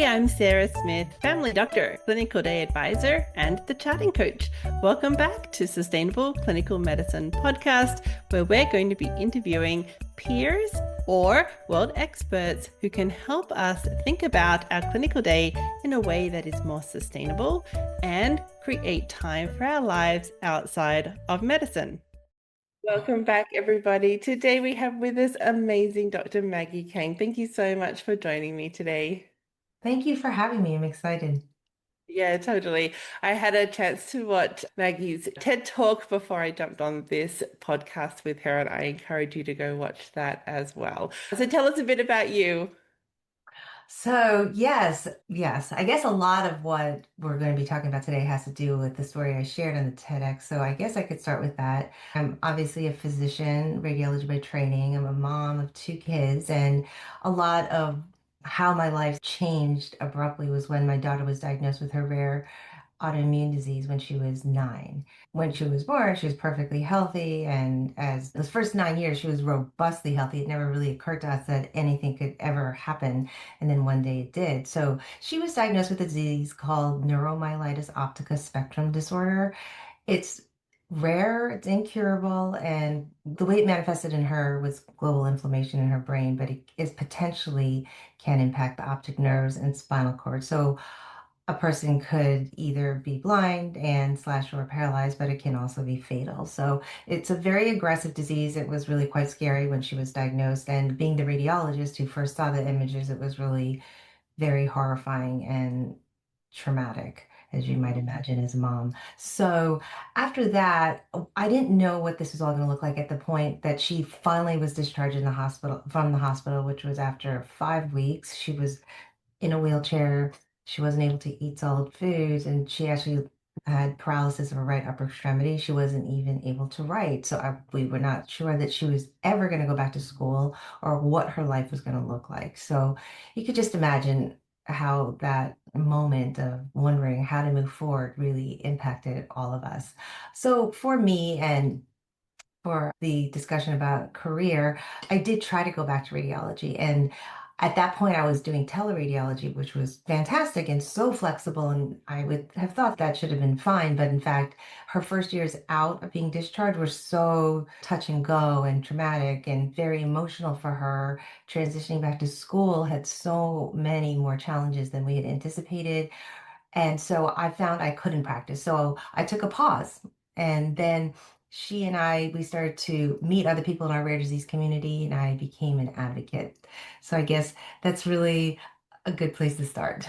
Hey, I'm Sarah Smith, family doctor, clinical day advisor, and the chatting coach. Welcome back to Sustainable Clinical Medicine podcast, where we're going to be interviewing peers or world experts who can help us think about our clinical day in a way that is more sustainable and create time for our lives outside of medicine. Welcome back, everybody. Today we have with us amazing Dr. Maggie Kang. Thank you so much for joining me today. Thank you for having me. I'm excited. Yeah, totally. I had a chance to watch Maggie's TED Talk before I jumped on this podcast with her, and I encourage you to go watch that as well. So tell us a bit about you. Yes, I guess a lot of what we're going to be talking about today has to do with the story I shared on the TEDx. So I guess I could start with that. I'm obviously a physician, radiology by training. I'm a mom of two kids, and a lot of how my life changed abruptly was when my daughter was diagnosed with her rare autoimmune disease when she was 9. When she was born, she was perfectly healthy, and as those first 9 years, she was robustly healthy. It never really occurred to us that anything could ever happen, and then one day it did. So she was diagnosed with a disease called neuromyelitis optica spectrum disorder. It's rare, it's incurable, and the way it manifested in her was global inflammation in her brain, but it is potentially can impact the optic nerves and spinal cord. So a person could either be blind and slash or paralyzed, but it can also be fatal. So it's a very aggressive disease. It was really quite scary when she was diagnosed. And being the radiologist who first saw the images, it was really very horrifying and traumatic, as you might imagine as a mom. So after that, I didn't know what this was all going to look like at the point that she finally was discharged in the hospital from the hospital, which was after 5 weeks. She was in a wheelchair. She wasn't able to eat solid foods, and she actually had paralysis of her right upper extremity. She wasn't even able to write. So we were not sure that she was ever going to go back to school or what her life was going to look like. So you could just imagine how that moment of wondering how to move forward really impacted all of us. So for me and for the discussion about career, I did try to go back to radiology. And at that point, I was doing teleradiology, which was fantastic and so flexible. And I would have thought that should have been fine. But in fact, her first years out of being discharged were so touch and go and traumatic and very emotional for her. Transitioning back to school had so many more challenges than we had anticipated. And so I found I couldn't practice. So I took a pause. And then she and we started to meet other people in our rare disease community, and I became an advocate. So I guess that's really a good place to start.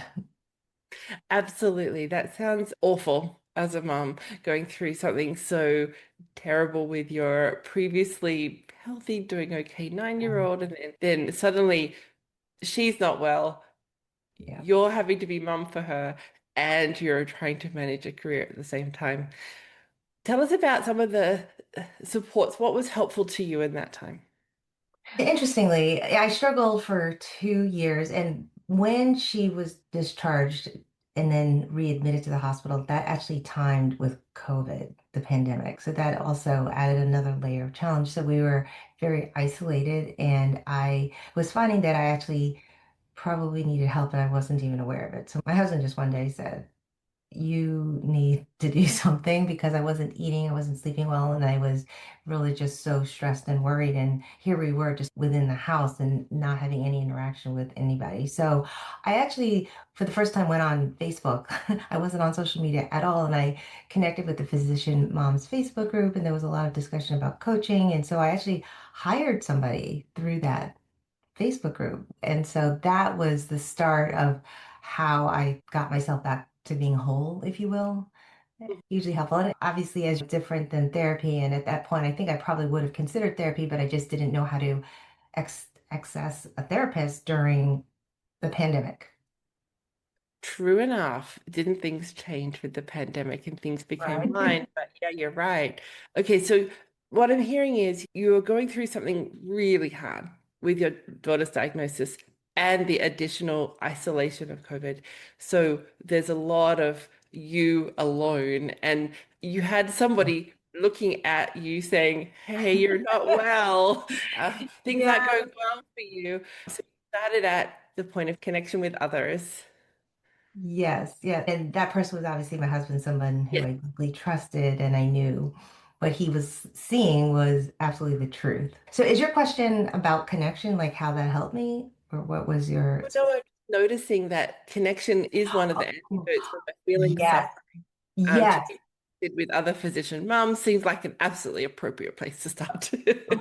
Absolutely. That sounds awful as a mom going through something so terrible with your previously healthy, doing okay 9-year-old, and then suddenly she's not well. Yeah. You're having to be mum for her, and you're trying to manage a career at the same time. Tell us about some of the supports. What was helpful to you in that time? Interestingly, I struggled for 2 years, and when she was discharged and then readmitted to the hospital, that actually timed with COVID, the pandemic. So that also added another layer of challenge. So we were very isolated, and I was finding that I actually probably needed help and I wasn't even aware of it. So my husband just one day said, you need to do something because I wasn't eating, I wasn't sleeping well, and I was really just so stressed and worried. And here we were just within the house and not having any interaction with anybody. So I actually, for the first time, went on Facebook. I wasn't on social media at all. And I connected with the Physician Moms Facebook group, and there was a lot of discussion about coaching. And so I actually hired somebody through that Facebook group. And so that was the start of how I got myself back to being whole, if you will. Hugely helpful. And obviously, as different than therapy. And at that point, I think I probably would have considered therapy, but I just didn't know how to access a therapist during the pandemic. True enough. Didn't things change with the pandemic and things became Right. fine? But yeah, you're right. Okay, so what I'm hearing is you're going through something really hard with your daughter's diagnosis and the additional isolation of COVID. So there's a lot of you alone, and you had somebody looking at you saying, "Hey, you're not well. Things aren't Yeah. going well for you." So you started at the point of connection with others. Yes, yeah. And that person was obviously my husband, someone who Yes. I deeply trusted, and I knew what he was seeing was absolutely the truth. So is your question about connection, like how that helped me? Or what was your So I'm noticing that connection is one of the Oh, antidotes for my feeling yes, suffering. To yes. be connected with other physician mums seems like an absolutely appropriate place to start.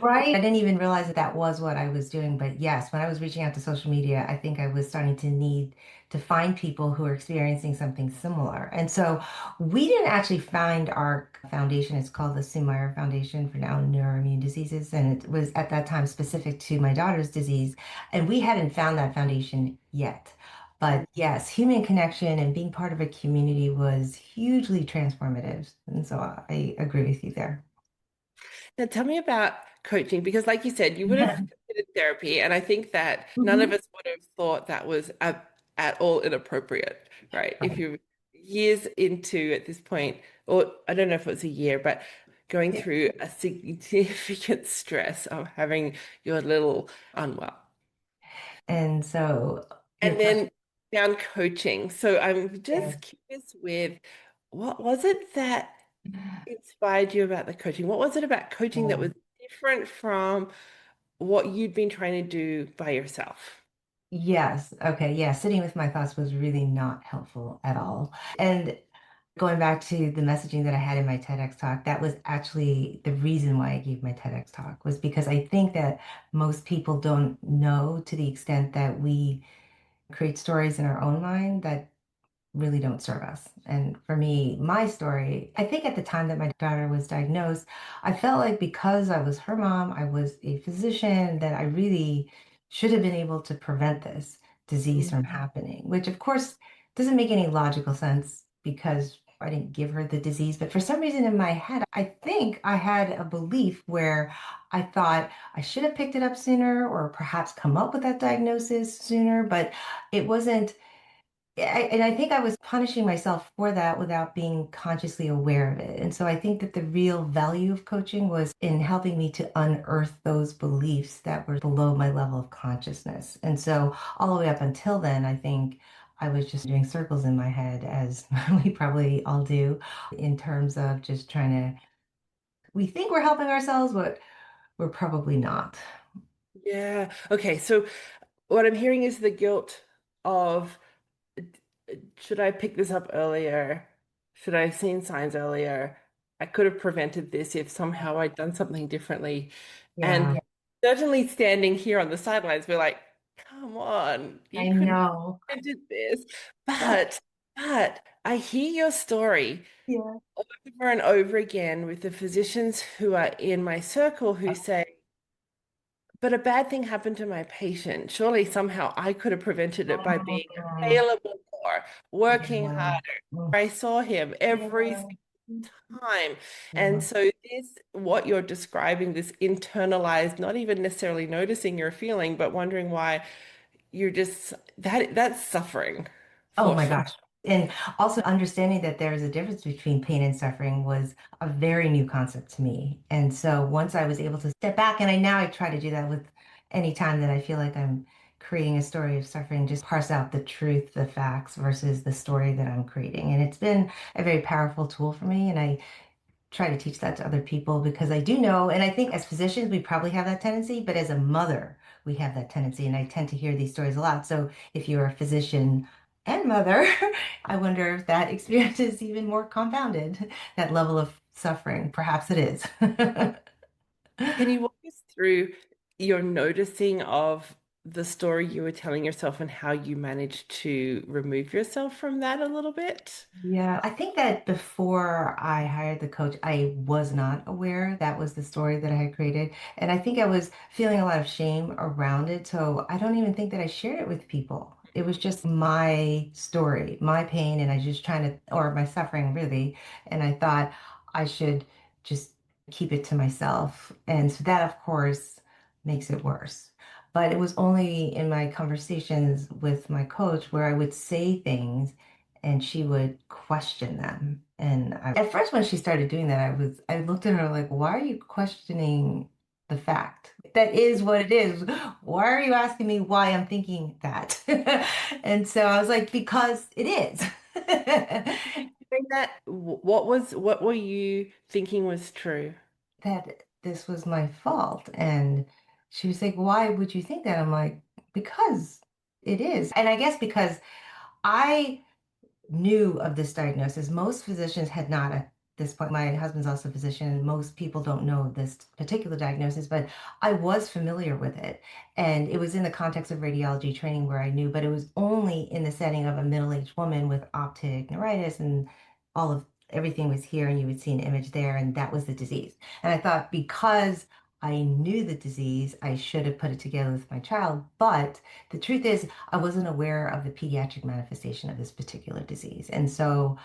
Right. I didn't even realize that that was what I was doing. But yes, when I was reaching out to social media, I think I was starting to need to find people who are experiencing something similar. And so we didn't actually find our foundation. It's called the Sumire Foundation for Now Neuroimmune Diseases. And it was at that time specific to my daughter's disease. And we hadn't found that foundation yet. But yes, human connection and being part of a community was hugely transformative. And so I agree with you there. Now, tell me about coaching because, like you said, you would have considered therapy, and I think that none of Mhm. us would have thought that was at all inappropriate, right? If Right. you're years into at this point, or I don't know if it was a year, but going Yeah. through a significant stress of having your little unwell. And so your And question, then found coaching. So I'm yeah. just curious with what was it that inspired you about the coaching? What was it about coaching that was different from what you'd been trying to do by yourself? Yes. Okay. Yeah. Sitting with my thoughts was really not helpful at all. And going back to the messaging that I had in my TEDx talk, that was actually the reason why I gave my TEDx talk was because I think that most people don't know to the extent that we create stories in our own mind that really don't serve us. And for me, my story, I think at the time that my daughter was diagnosed, I felt like because I was her mom, I was a physician, that I really should have been able to prevent this disease Mm. from happening, which of course doesn't make any logical sense because I didn't give her the disease. But for some reason in my head, I think I had a belief where I thought I should have picked it up sooner or perhaps come up with that diagnosis sooner, but it wasn't. And I think I was punishing myself for that without being consciously aware of it. And so I think that the real value of coaching was in helping me to unearth those beliefs that were below my level of consciousness. And so all the way up until then, I think I was just doing circles in my head, as we probably all do, in terms of just trying to, we think we're helping ourselves, but we're probably not. Yeah. Okay. So what I'm hearing is the guilt of should I pick this up earlier? Should I have seen signs earlier? I could have prevented this if somehow I'd done something differently. Yeah, And certainly standing here on the sidelines, we're like, come on, you I could have know. prevented this. But, but I hear your story Yeah. over and over again with the physicians who are in my circle who say, but a bad thing happened to my patient. Surely somehow I could have prevented it by being Mhm. available more, working Yeah. harder. I saw him every Yeah. time. And Yeah. so this, what you're describing, this internalized, not even necessarily noticing you're feeling, but wondering why you're just that's suffering Oh for my sure. gosh. And also understanding that there is a difference between pain and suffering was a very new concept to me. And so once I was able to step back, and I try to do that with any time that I feel like I'm creating a story of suffering, just parse out the truth, the facts versus the story that I'm creating. And it's been a very powerful tool for me. And I try to teach that to other people because I do know, and I think as physicians, we probably have that tendency, but as a mother, we have that tendency. And I tend to hear these stories a lot. So if you're a physician and mother, I wonder if that experience is even more compounded, that level of suffering. Perhaps it is. Can you walk us through your noticing of the story you were telling yourself and how you managed to remove yourself from that a little bit? Yeah, I think that before I hired the coach, I was not aware that was the story that I had created. And I think I was feeling a lot of shame around it. So I don't even think that I shared it with people. It was just my story, my pain, and I just trying to, or my suffering really. And I thought I should just keep it to myself. And so that, of course, makes it worse. But it was only in my conversations with my coach where I would say things and she would question them. And at first, when she started doing that, I looked at her like, why are you questioning the fact? That is what it is. Why are you asking me why I'm thinking that? And so I was like, because it is. Think that what were you thinking was true? That this was my fault. And she was like, why would you think that? I'm like, because it is. And I guess because I knew of this diagnosis. Most physicians had not at this point. My husband's also a physician. Most people don't know this particular diagnosis, but I was familiar with it. And it was in the context of radiology training where I knew, but it was only in the setting of a middle-aged woman with optic neuritis and all of everything was here and you would see an image there, and that was the disease. And I thought because I knew the disease, I should have put it together with my child. But the truth is, I wasn't aware of the pediatric manifestation of this particular disease. And so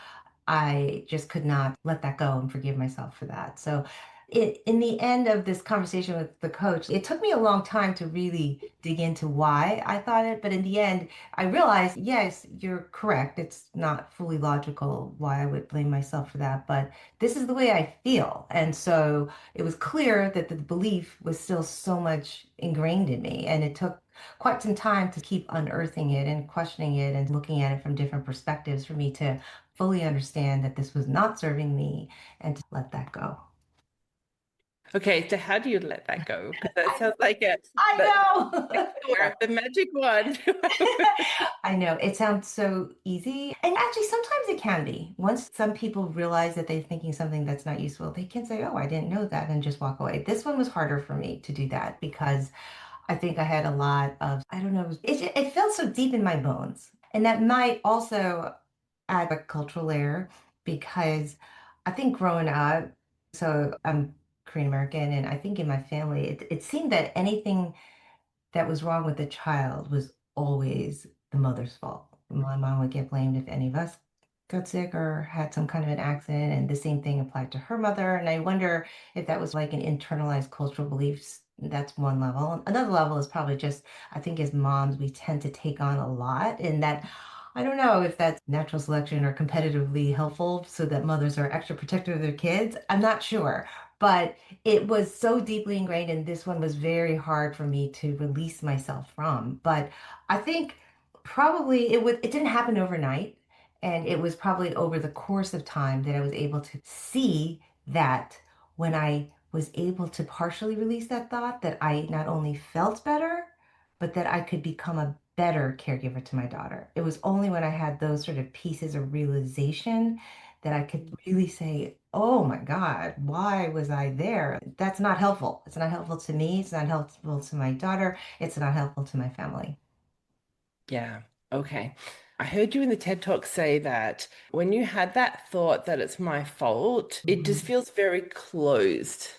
I just could not let that go and forgive myself for that. So in the end of this conversation with the coach, it took me a long time to really dig into why I thought it. But in the end, I realized, yes, you're correct. It's not fully logical why I would blame myself for that, but this is the way I feel. And so it was clear that the belief was still so much ingrained in me. And it took quite some time to keep unearthing it and questioning it and looking at it from different perspectives for me to fully understand that this was not serving me and to let that go. Okay, so how do you let that go? Because that I, sounds like a I know. the magic wand. I know it sounds so easy. And actually, sometimes it can be. Once some people realize that they're thinking something that's not useful, they can say, oh, I didn't know that, and just walk away. This one was harder for me to do that because I think I had a lot of, I don't know, it felt so deep in my bones. And that might also add a cultural layer because I think growing up, so I'm Korean American, and I think in my family, it seemed that anything that was wrong with the child was always the mother's fault. My mom would get blamed if any of us got sick or had some kind of an accident, and the same thing applied to her mother. And I wonder if that was like an internalized cultural beliefs. That's one level. Another level is probably just, I think as moms, we tend to take on a lot, and that I don't know if that's natural selection or competitively helpful so that mothers are extra protective of their kids. I'm not sure. But it was so deeply ingrained, and this one was very hard for me to release myself from. But I think probably it didn't happen overnight, and it was probably over the course of time that I was able to see that when I was able to partially release that thought, that I not only felt better, but that I could become a better caregiver to my daughter. It was only when I had those sort of pieces of realization that I could really say, oh my God, why was I there? That's not helpful. It's not helpful to me. It's not helpful to my daughter. It's not helpful to my family. Yeah. Okay. I heard you in the TED Talk say that when you had that thought that it's my fault, it just Mhm. feels very closed.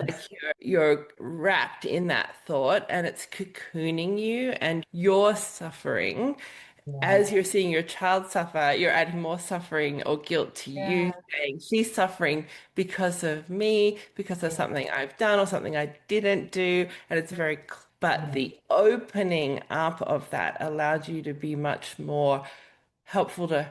Like Yes. you're wrapped in that thought and it's cocooning you and you're suffering. Yeah. As you're seeing your child suffer, you're adding more suffering or guilt to you, Yeah. saying she's suffering because of me, because of Yeah. something I've done or something I didn't do. And it's but Yeah. the opening up of that allowed you to be much more helpful to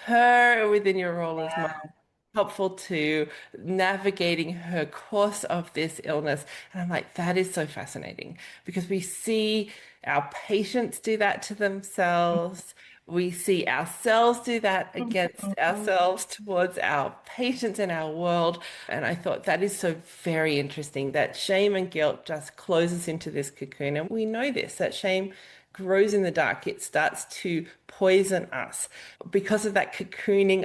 her within your role as mom, Yeah. helpful to navigating her course of this illness. And I'm like, that is so fascinating because we see our patients do that to themselves. We see ourselves do that against Mhm. ourselves towards our patients in our world. And I thought that is so very interesting that shame and guilt just close us into this cocoon. And we know this, that shame grows in the dark. It starts to poison us. Because of that cocooning,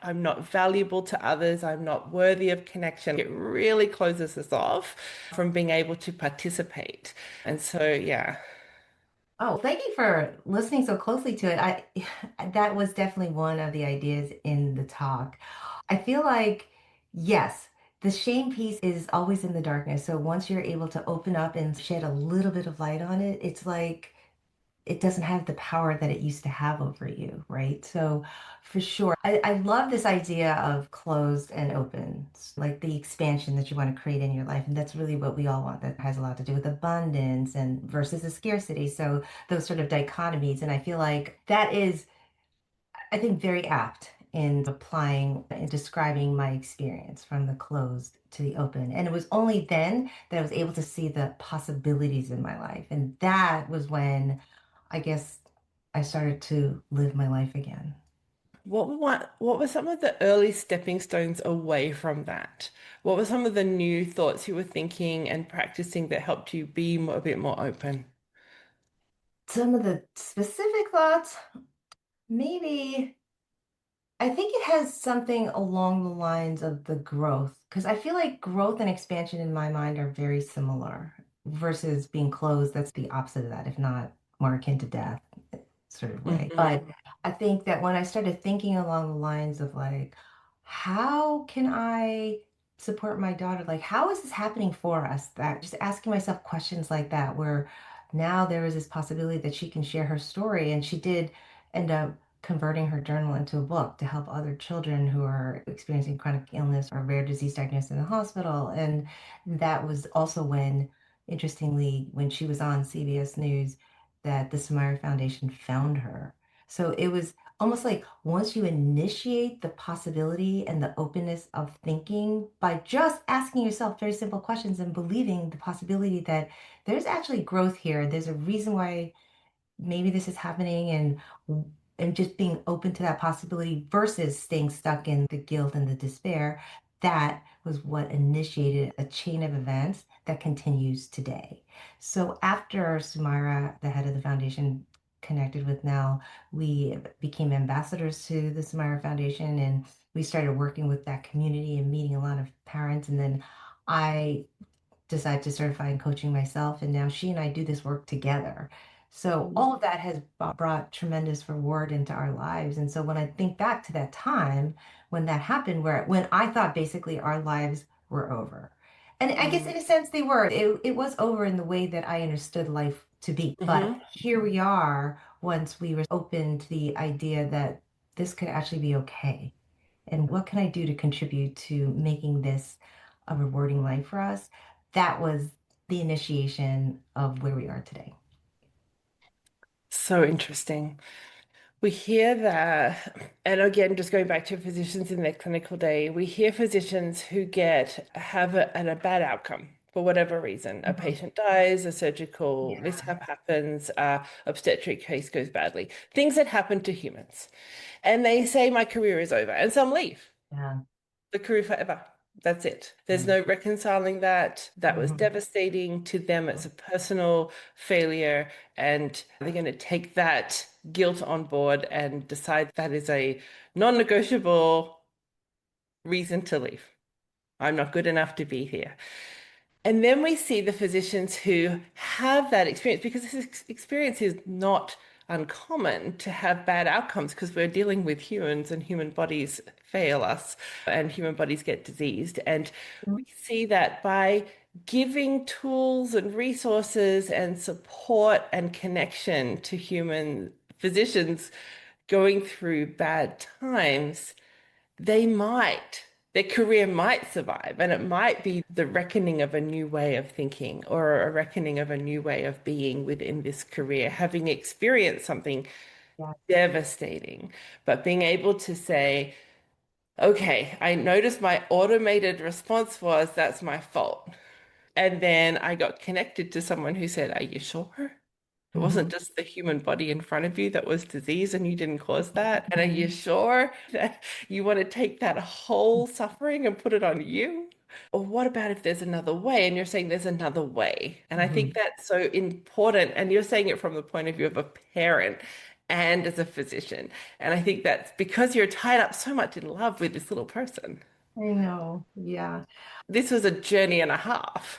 I'm not valuable to others. I'm not worthy of connection. It really closes us off from being able to participate. And so, yeah. Oh, thank you for listening so closely to it. I that was definitely one of the ideas in the talk. I feel like, yes, the shame piece is always in the darkness. So once you're able to open up and shed a little bit of light on it, it's like it doesn't have the power that it used to have over you, right? So for sure, I love this idea of closed and open, like the expansion that you want to create in your life. And that's really what we all want. That has a lot to do with abundance and versus the scarcity. So those sort of dichotomies. And I feel like that is I think very apt in applying and describing my experience from the closed to the open. And it was only then that I was able to see the possibilities in my life. And that was when I guess I started to live my life again. What were some of the early stepping stones away from that? What were some of the new thoughts you were thinking and practicing that helped you be a bit more open? Some of the specific thoughts, maybe. I think it has something along the lines of the growth, because I feel like growth and expansion in my mind are very similar versus being closed. That's the opposite of that, if not more akin to death, sort of way. Hmm. But I think that when I started thinking along the lines of like, how can I support my daughter? Like, how is this happening for us? That just asking myself questions like that, where now there is this possibility that she can share her story. And she did end up converting her journal into a book to help other children who are experiencing chronic illness or rare disease diagnosed in the hospital. And that was also when, interestingly, when she was on CBS News, that the Samara Foundation found her. So it was almost like once you initiate the possibility and the openness of thinking by just asking yourself very simple questions and believing the possibility that there's actually growth here, there's a reason why maybe this is happening, and just being open to that possibility versus staying stuck in the guilt and the despair. That was what initiated a chain of events that continues today. So after Sumaira, the head of the foundation, connected with Nell, we became ambassadors to the Sumaira Foundation, and we started working with that community and meeting a lot of parents. And then I decided to certify in coaching myself, and now she and I do this work together. So all of that has brought tremendous reward into our lives. And so when I think back to that time when that happened, where when I thought basically our lives were over, and I guess in a sense they were, it was over in the way that I understood life to be. But Hmm. here we are once we were open to the idea that this could actually be okay. And what can I do to contribute to making this a rewarding life for us? That was the initiation of where we are today. So interesting. We hear that, and again, just going back to physicians in their clinical day, we hear physicians who have a bad outcome for whatever reason. A Mhm. patient dies, a surgical Yeah. mishap happens, obstetric case goes badly, things that happen to humans. And they say, my career is over, and some leave Yeah. the career forever. That's it. There's Mhm. no reconciling that. That was Mhm. devastating to them. It's a personal failure, and they're going to take that guilt on board and decide that is a non-negotiable reason to leave. I'm not good enough to be here. And then we see the physicians who have that experience because this experience is not uncommon to have bad outcomes because we're dealing with humans and human bodies fail us and human bodies get diseased. And we see that by giving tools and resources and support and connection to human physicians going through bad times, their career might survive, and it might be the reckoning of a new way of thinking or a reckoning of a new way of being within this career, having experienced something Yeah. devastating, but being able to say, okay, I noticed my automated response was, that's my fault. And then I got connected to someone who said, are you sure? It wasn't Mhm. just the human body in front of you that was disease and you didn't cause that. And are you sure that you want to take that whole suffering and put it on you? Or what about if there's another way? And you're saying there's another way. And I think Mhm. that's so important. And you're saying it from the point of view of a parent and as a physician. And I think that's because you're tied up so much in love with this little person. I know. Yeah. This was a journey and a half.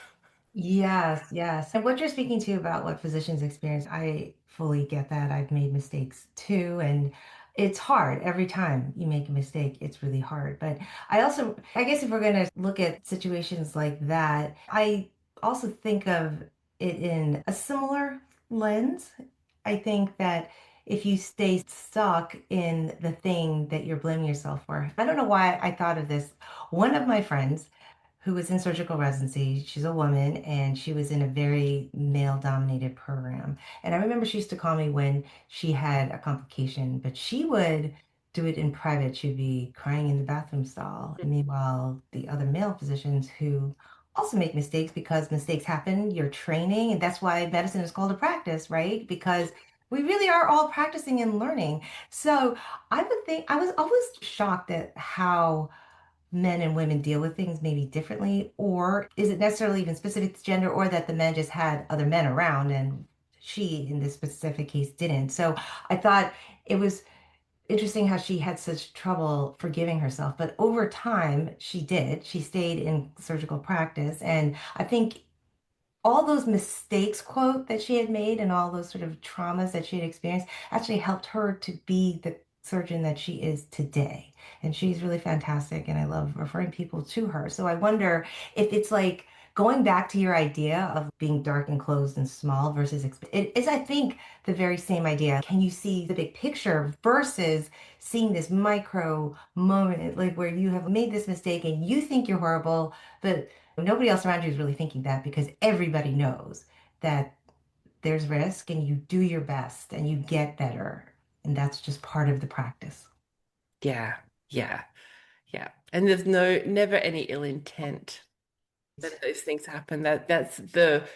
Yes, yes. And what you're speaking to about what physicians experience, I fully get that. I've made mistakes too. And it's hard every time you make a mistake. It's really hard. But I guess if we're going to look at situations like that, I also think of it in a similar lens. I think that if you stay stuck in the thing that you're blaming yourself for, I don't know why I thought of this. One of my friends, who was in surgical residency. She's a woman and she was in a very male-dominated program. And I remember she used to call me when she had a complication, but she would do it in private, she'd be crying in the bathroom stall. Meanwhile, the other male physicians who also make mistakes because mistakes happen, you're training, and that's why medicine is called a practice, right? Because we really are all practicing and learning. So I would think I was always shocked at how men and women deal with things maybe differently, or is it necessarily even specific to gender, or that the men just had other men around and she in this specific case didn't. So I thought it was interesting how she had such trouble forgiving herself, but over time she did. She stayed in surgical practice, and I think all those mistakes, quote, that she had made and all those sort of traumas that she had experienced actually helped her to be the surgeon that she is today. And she's really fantastic, and I love referring people to her. So I wonder if it's like going back to your idea of being dark and closed and small versus it is, I think, the very same idea. Can you see the big picture versus seeing this micro moment, like where you have made this mistake and you think you're horrible, but nobody else around you is really thinking that because everybody knows that there's risk and you do your best and you get better. And that's just part of the practice. Yeah, yeah, yeah. And there's never any ill intent when those things happen. That's the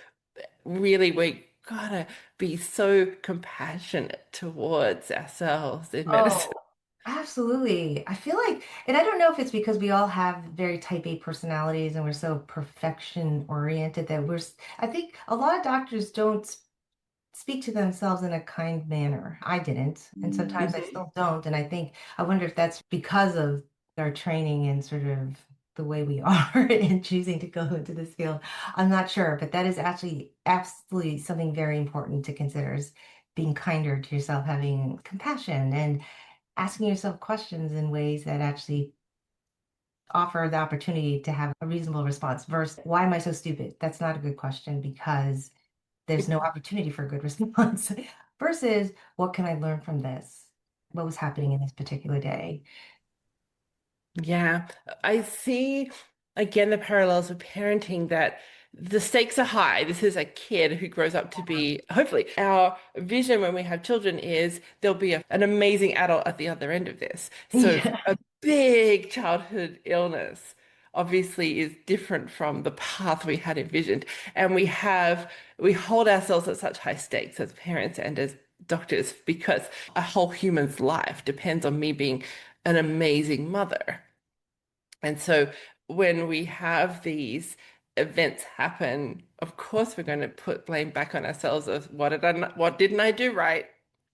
really we gotta be so compassionate towards ourselves in medicine. Oh, absolutely. I feel like, and I don't know if it's because we all have very type A personalities and we're so perfection oriented that I think a lot of doctors don't speak to themselves in a kind manner. I didn't, and sometimes I Mhm. still don't. And I wonder if that's because of our training and sort of the way we are in choosing to go into this field. I'm not sure, but that is actually absolutely something very important to consider is being kinder to yourself, having compassion and asking yourself questions in ways that actually offer the opportunity to have a reasonable response versus why am I so stupid? That's not a good question because there's no opportunity for a good response versus what can I learn from this? What was happening in this particular day? Yeah, I see again the parallels with parenting that the stakes are high. This is a kid who grows up to be, hopefully, our vision when we have children is there'll be an amazing adult at the other end of this. So Yeah. a big childhood illness obviously is different from the path we had envisioned. And we hold ourselves at such high stakes as parents and as doctors because a whole human's life depends on me being an amazing mother. And so when we have these events happen, of course we're going to put blame back on ourselves of what didn't I do right?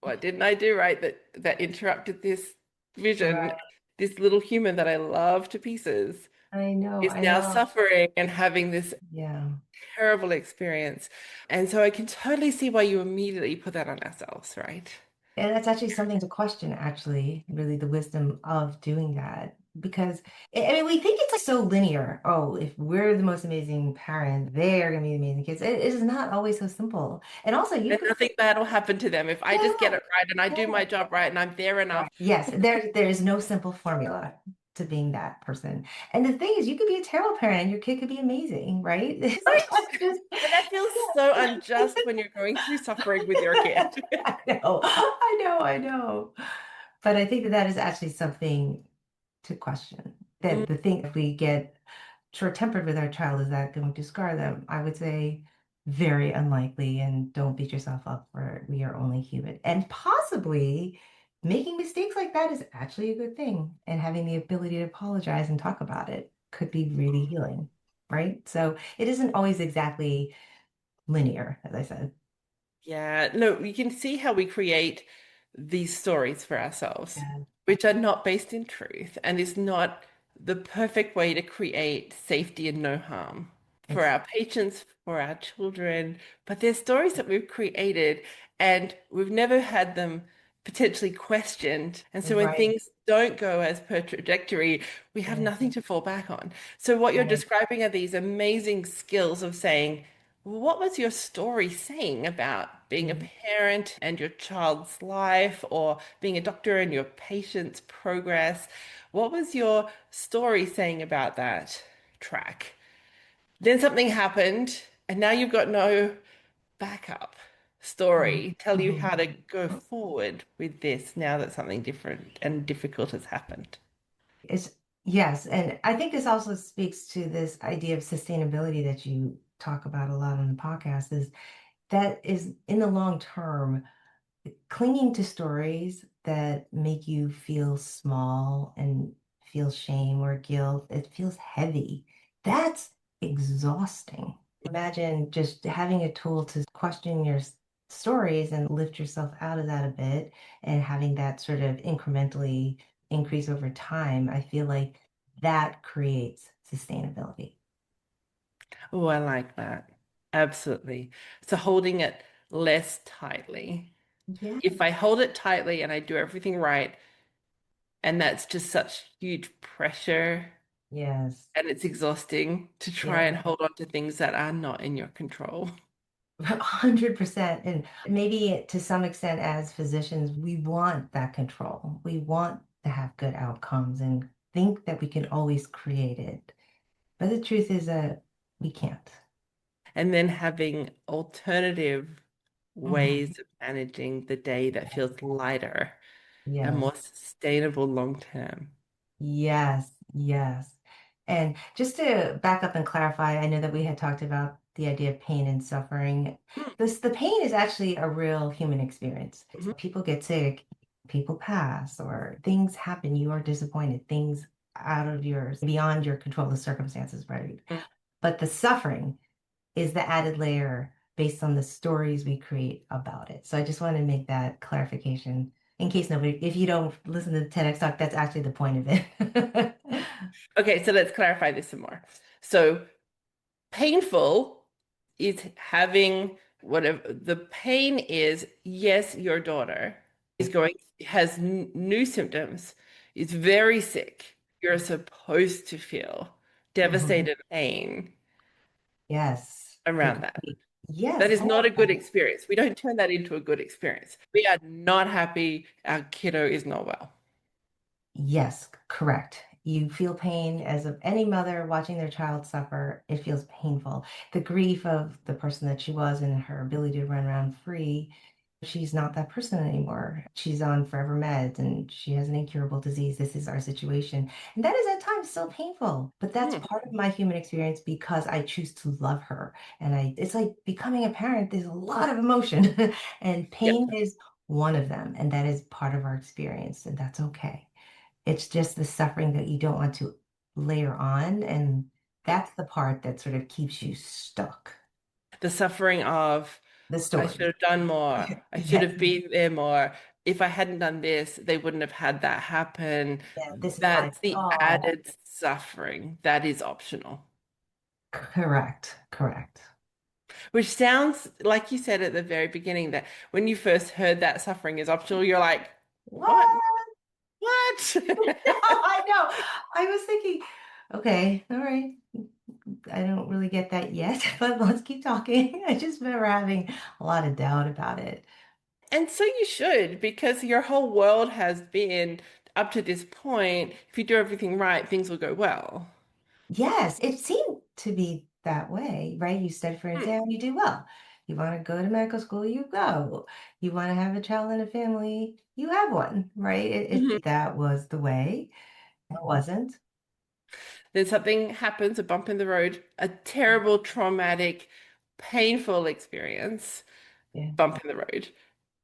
What didn't I do right that interrupted this vision? Right. This little human that I love to pieces I know, is I now know. suffering and having this Yeah. terrible experience. And so I can totally see why you immediately put that on ourselves, right? And that's actually something to question, actually, really the wisdom of doing that. Because I mean, we think it's like so linear. Oh, if we're the most amazing parent, they're gonna be the amazing kids. It is not always so simple. And also you And could nothing bad will happen to them if I just get yeah, it right and I do yeah. my job right and I'm there enough. Right. Yes, there is no simple formula to being that person. And the thing is, you could be a terrible parent and your kid could be amazing, right? It's Right. just And that feels so unjust when you're going through suffering with your kid. I know, I know, I know. But I think that that is actually something to question. Mm, That the thing, if we get short-tempered with our child, is that going to scar them? I would say very unlikely, and don't beat yourself up for we are only human. And possibly making mistakes like that is actually a good thing. And having the ability to apologize and talk about it could be really healing, right? So it isn't always exactly linear, as I said. yeah, no, you can see how we create these stories for ourselves, Yeah, which are not based in truth and is not the perfect way to create safety and no harm for it's our patients, for our children. But they're stories that we've created and we've never had them potentially questioned. And so when right. things don't go as per trajectory, we have Yeah, nothing to fall back on. So what you're right. describing are these amazing skills of saying, what was your story saying about being a Yeah. parent and your child's life, or being a doctor and your patient's progress? What was your story saying about that track? Then something happened, and now you've got no backup. story tell you Mhm. how to go forward with this now that something different and difficult has happened? It's yes, and I think this also speaks to this idea of sustainability that you talk about a lot on the podcast, is that is in the long term, clinging to stories that make you feel small and feel shame or guilt, it feels heavy. That's exhausting. Imagine just having a tool to question your stories and lift yourself out of that a bit and having that sort of incrementally increase over time. I feel like that creates sustainability. Oh, I like that. Absolutely. So holding it less tightly. Yeah. If I hold it tightly and I do everything right, and that's just such huge pressure Yes. and it's exhausting to try Yeah. and hold on to things that are not in your control. 100%. And maybe to some extent, as physicians, we want that control. We want to have good outcomes and think that we can always create it. But the truth is that we can't. And then having alternative Mhm. ways of managing the day that feels lighter and Yes. more sustainable long term. Yes. Yes. And just to back up and clarify, I know that we had talked about the idea of pain and suffering. The pain is actually a real human experience. Mhm. People get sick, people pass, or things happen, you are disappointed, things out of yours, beyond your control, the circumstances, right? Mhm. But the suffering is the added layer based on the stories we create about it. So I just want to make that clarification in case nobody, if you don't listen to the TEDx talk, that's actually the point of it. Okay, so let's clarify this some more. So painful is having whatever the pain is. Yes, your daughter is going, has new symptoms, is very sick. You're supposed to feel Mhm. devastated pain Yes, around that. agree. Yes, That is I love not a good that. experience. We don't turn that into a good experience. We are not happy our kiddo is not well. Yes, correct. You feel pain as of any mother watching their child suffer. It feels painful. The grief of the person that she was and her ability to run around free. She's not that person anymore. She's on forever meds and she has an incurable disease. This is our situation. And that is at times so painful. But that's Hmm. part of my human experience because I choose to love her. And it's like becoming a parent, there's a lot of emotion. And Yeah. pain is one of them. And that is part of our experience. And that's okay. It's just the suffering that you don't want to layer on, and that's the part that sort of keeps you stuck. The suffering of, The I should story. have done more. I should Yes. have been there more. If I hadn't done this, they wouldn't have had that happen. Yeah, this is my That's the fault. added suffering that is optional, Correct. Correct. which sounds like you said at the very beginning that when you first heard that suffering is optional, you're like, what? What? What? I know. I was thinking, okay, all right. I don't really get that yet, but let's keep talking. I just remember having a lot of doubt about it. And so you should, because your whole world has been up to this point, if you do everything right, things will go well. Yes, it seemed to be that way, right? You study for an Hmm. exam, you do well. You want to go to medical school, you go. You want to have a child in a family, you have one, right? Mhm. That was the way. It wasn't. Then something happens, a bump in the road, a terrible, traumatic, painful experience, Yeah. bump in the road.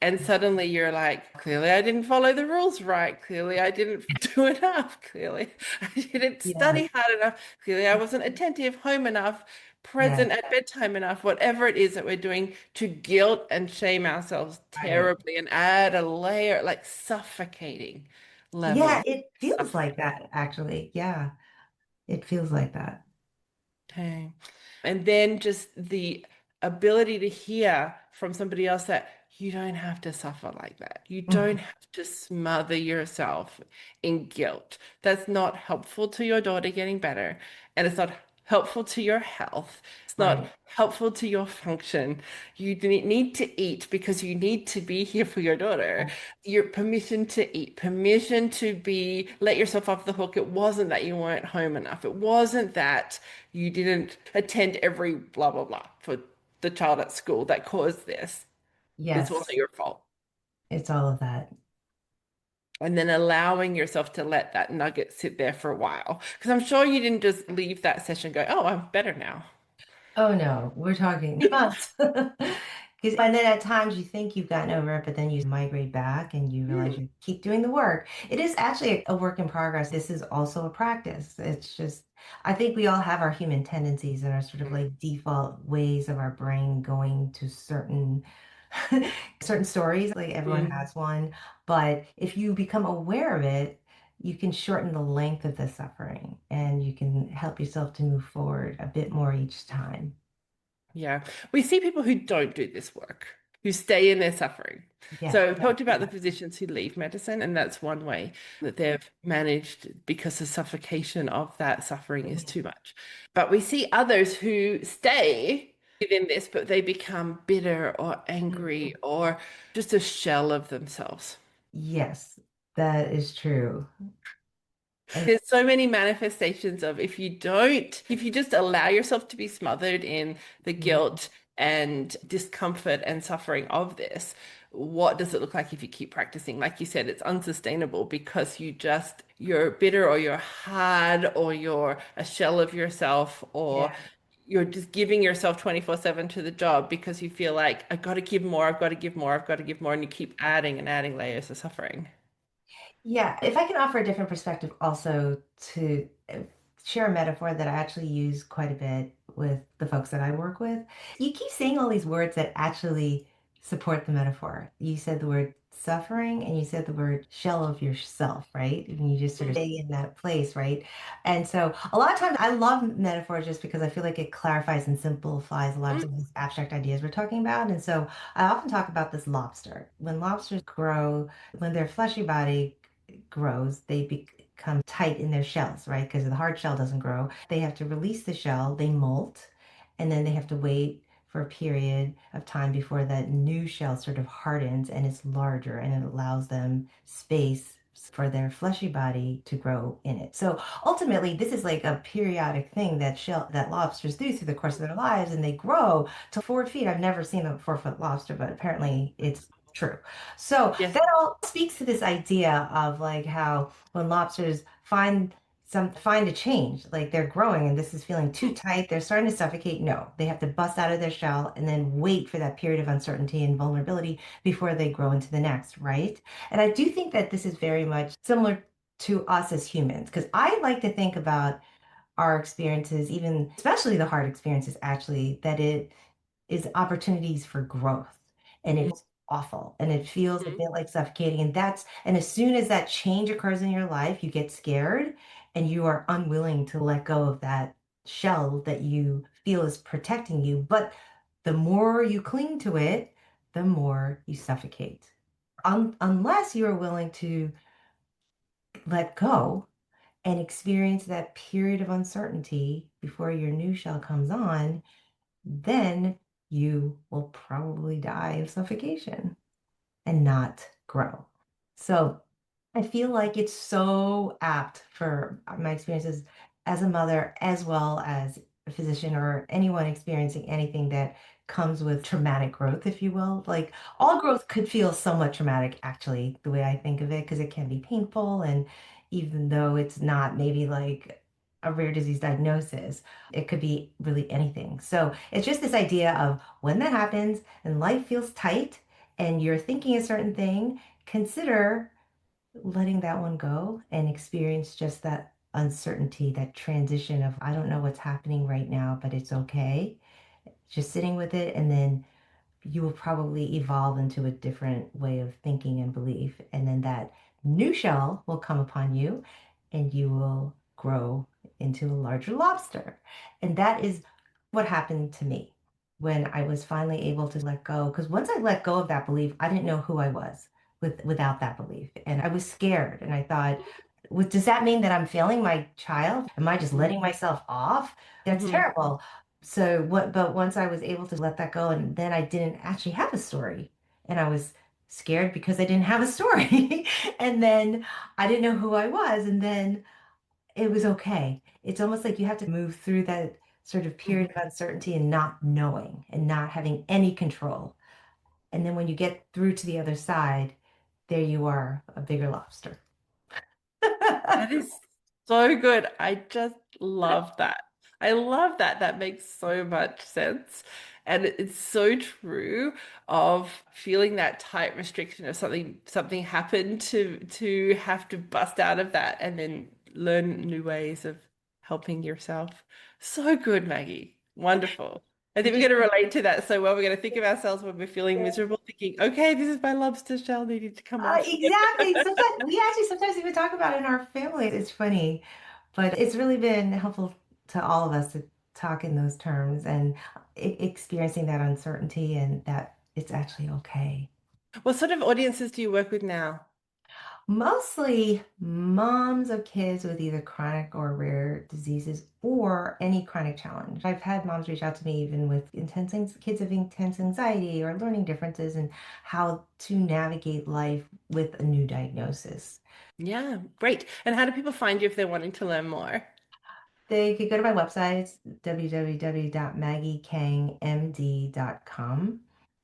And suddenly you're like, clearly I didn't follow the rules right. Clearly I didn't do enough. Clearly I didn't Yeah. study hard enough. Clearly I wasn't attentive, home enough, Yeah. present at bedtime enough, whatever it is that we're doing to guilt and shame ourselves Right. terribly and add a layer, like suffocating Yeah, levels it of feels suffering. like that, actually. Yeah, it feels like that. Okay. And then just the ability to hear from somebody else that you don't have to suffer like that. You don't Mhm. have to smother yourself in guilt. That's not helpful to your daughter getting better. And it's not helpful to your health. It's not Right. helpful to your function. You need to eat because you need to be here for your daughter. Your permission to eat, permission to be, let yourself off the hook. It wasn't that you weren't home enough. It wasn't that you didn't attend every blah, blah, blah for the child at school that caused this. It's also Yes, your fault. it's all of that. And then allowing yourself to let that nugget sit there for a while. Because I'm sure you didn't just leave that session and go, oh, I'm better now. Oh no, we're talking months. And then at times you think you've gotten over it, but then you migrate back and you realize Mm, you keep doing the work. It is actually a work in progress. This is also a practice. It's just, I think we all have our human tendencies and our sort of like default ways of our brain going to certain stories. Like everyone mm. has one. But if you become aware of it, you can shorten the length of the suffering and you can help yourself to move forward a bit more each time. Yeah. We see people who don't do this work, who stay in their suffering. Yeah. So we've talked about the physicians who leave medicine, and that's one way that they've managed because the suffocation of that suffering is too much. But we see others who stay within this, but they become bitter or angry or just a shell of themselves. Yes, that is true. And There's so many manifestations of if you just allow yourself to be smothered in the guilt and discomfort and suffering of this, what does it look like if you keep practicing? Like you said, it's unsustainable because you're bitter or you're hard or you're a shell of yourself or yeah. you're just giving yourself 24/7 to the job because you feel like I've got to give more, I've got to give more, I've got to give more, and you keep adding and adding layers of suffering. Yeah, if I can offer a different perspective also to share a metaphor that I actually use quite a bit with the folks that I work with. You keep saying all these words that actually support the metaphor. You said the word suffering and you said the word shell of yourself, right? And you just sort of stay in that place, right? And so a lot of times I love metaphors just because I feel like it clarifies and simplifies a lot of Mm, some of these abstract ideas we're talking about. And so I often talk about this lobster. When lobsters grow, when their fleshy body grows, they become tight in their shells, right? Because the hard shell doesn't grow. They have to release the shell, they molt, and then they have to wait for a period of time before that new shell sort of hardens and it's larger and it allows them space for their fleshy body to grow in it. So ultimately, this is like a periodic thing that lobsters do through the course of their lives, and they grow to 4 feet. I've never seen a 4 foot lobster, but apparently it's true. So yes. that all speaks to this idea of like how when lobsters find a change, like they're growing and this is feeling too tight, they're starting to suffocate. No, they have to bust out of their shell and then wait for that period of uncertainty and vulnerability before they grow into the next, right? And I do think that this is very much similar to us as humans, because I like to think about our experiences, even especially the hard experiences, actually, that it is opportunities for growth. And it's awful and it feels a Mhm. bit like suffocating. And as soon as that change occurs in your life, you get scared and you are unwilling to let go of that shell that you feel is protecting you. But the more you cling to it, the more you suffocate. Unless you are willing to let go and experience that period of uncertainty before your new shell comes on, then you will probably die of suffocation and not grow. So I feel like it's so apt for my experiences as a mother, as well as a physician or anyone experiencing anything that comes with traumatic growth, if you will. Like all growth could feel somewhat traumatic, actually, the way I think of it, because it can be painful. And even though it's not maybe like a rare disease diagnosis, it could be really anything. So it's just this idea of when that happens and life feels tight and you're thinking a certain thing, consider letting that one go and experience just that uncertainty, that transition of, I don't know what's happening right now, but it's okay. Just sitting with it, and then you will probably evolve into a different way of thinking and belief. And then that new shell will come upon you, and you will grow into a larger lobster. And that is what happened to me when I was finally able to let go. Because once I let go of that belief, I didn't know who I was without that belief. And I was scared. And I thought, does that mean that I'm failing my child? Am I just letting myself off? That's Mhm. terrible. So but once I was able to let that go, and then I didn't actually have a story. And I was scared because I didn't have a story. And then I didn't know who I was. And then it was okay. It's almost like you have to move through that sort of period Mhm. of uncertainty and not knowing and not having any control. And then when you get through to the other side, there you are, a bigger lobster. That is so good. I just love that. I love that. That makes so much sense. And it's so true of feeling that tight restriction of something happened to have to bust out of that and then learn new ways of helping yourself. So good, Maggie. Wonderful. I think Would we're you going to relate to that so well. We're going to think of ourselves when we're feeling miserable, thinking, okay, this is my lobster shell needing to come off. exactly. Sometimes we actually sometimes even talk about it in our family. It's funny, but it's really been helpful to all of us to talk in those terms and experiencing that uncertainty and that it's actually okay. What sort of audiences do you work with now? Mostly moms of kids with either chronic or rare diseases or any chronic challenge. I've had moms reach out to me even with kids of intense anxiety or learning differences and how to navigate life with a new diagnosis. Yeah, great. And how do people find you if they're wanting to learn more? They could go to my website, www.maggiekangmd.com.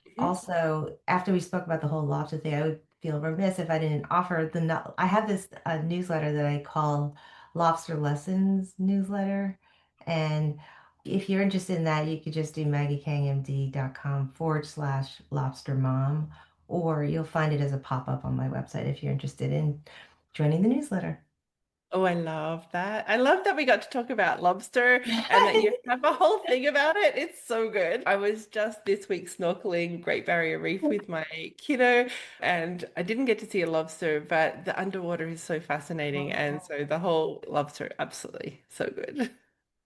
Mhm. Also, after we spoke about the whole lobster thing, I would feel remiss if I didn't offer I have this newsletter that I call Lobster Lessons newsletter. And if you're interested in that, you could just do maggiekangmd.com/lobster mom, or you'll find it as a pop-up on my website if you're interested in joining the newsletter. Oh, I love that. I love that we got to talk about lobster and that you have a whole thing about it. It's so good. I was just this week snorkeling Great Barrier Reef with my kiddo, and I didn't get to see a lobster, but the underwater is so fascinating. And so the whole lobster, absolutely so good.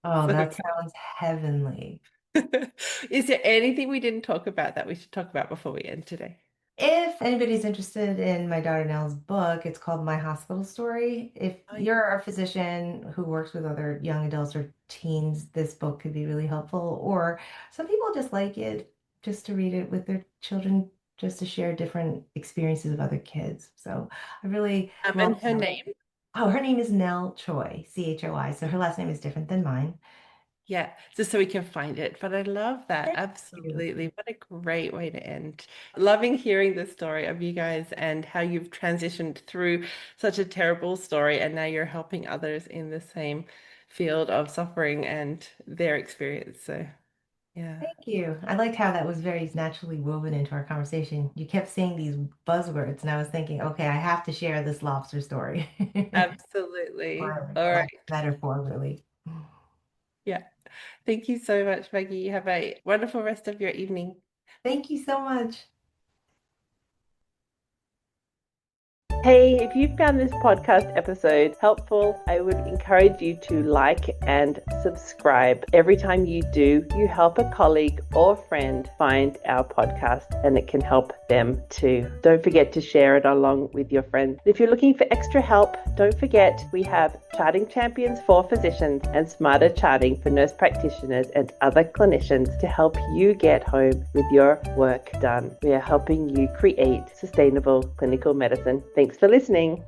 Oh, So that sounds heavenly. good. Is there anything we didn't talk about that we should talk about before we end today? If anybody's interested in my daughter Nell's book, it's called My Hospital Story. If Oh, yeah. you're a physician who works with other young adults or teens, this book could be really helpful. Or some people just like it just to read it with their children, just to share different experiences of other kids. So I really love And her that. name? Oh, her name is Nell Choi, Choi. So her last name is different than mine. Yeah, just so we can find it. But I love that. Thank you. Absolutely. What a great way to end. Loving hearing the story of you guys and how you've transitioned through such a terrible story. And now you're helping others in the same field of suffering and their experience. So, yeah. Thank you. I liked how that was very naturally woven into our conversation. You kept saying these buzzwords, and I was thinking, okay, I have to share this lobster story. Absolutely. Or All like right. metaphor, really. Yeah. Thank you so much, Maggie. You have a wonderful rest of your evening. Thank you so much. Hey, if you found this podcast episode helpful, I would encourage you to like and subscribe. Every time you do, you help a colleague or friend find our podcast and it can help them too. Don't forget to share it along with your friends. If you're looking for extra help, don't forget we have charting champions for physicians and smarter charting for nurse practitioners and other clinicians to help you get home with your work done. We are helping you create sustainable clinical medicine. Thanks for listening.